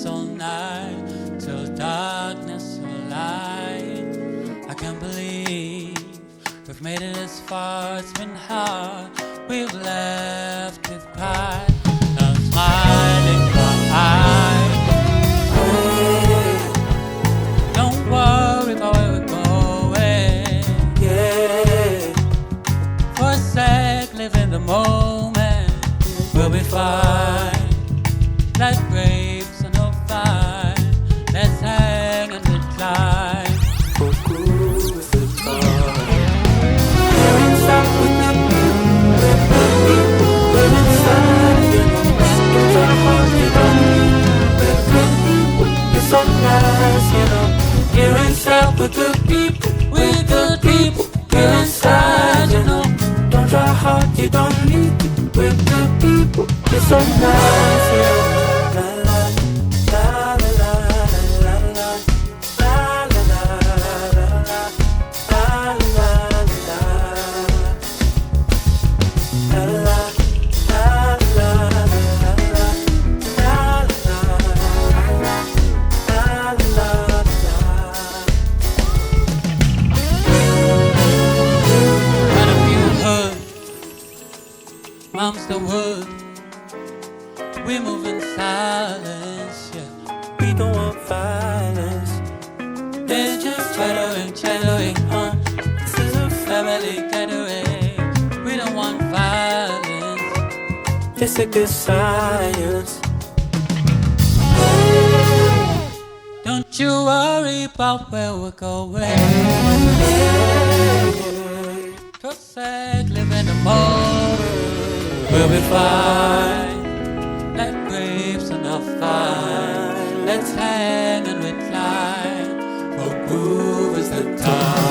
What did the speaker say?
dance all night till darkness or light. I can't believe we've made it this far. It's been hard. We've left with pride. Now smiling for eyes. Don't worry about where we're going. Yeah. For a sec, live in the moment. We'll be fine. Like grapes on a vine. Let's hang and recline. For cool with the dark. We're inside with the we're inside, you know. It's our heart, you know. We're good people, it's so nice, you know. You're inside with good people, we're good people. We're inside, you know. Don't try hard, you don't need to. We're good people, it's so nice, you know. La la la la la la la la la la la Mom's the wood, we move in silence, yeah. We don't want violence. They're just chattering, huh? This is a family getaway. We don't want violence. It's a good science. Don't you worry about where we're going. Just like live in the moment. We'll be fine, like grapes on a vine. Let's hang and recline, for groove is the time.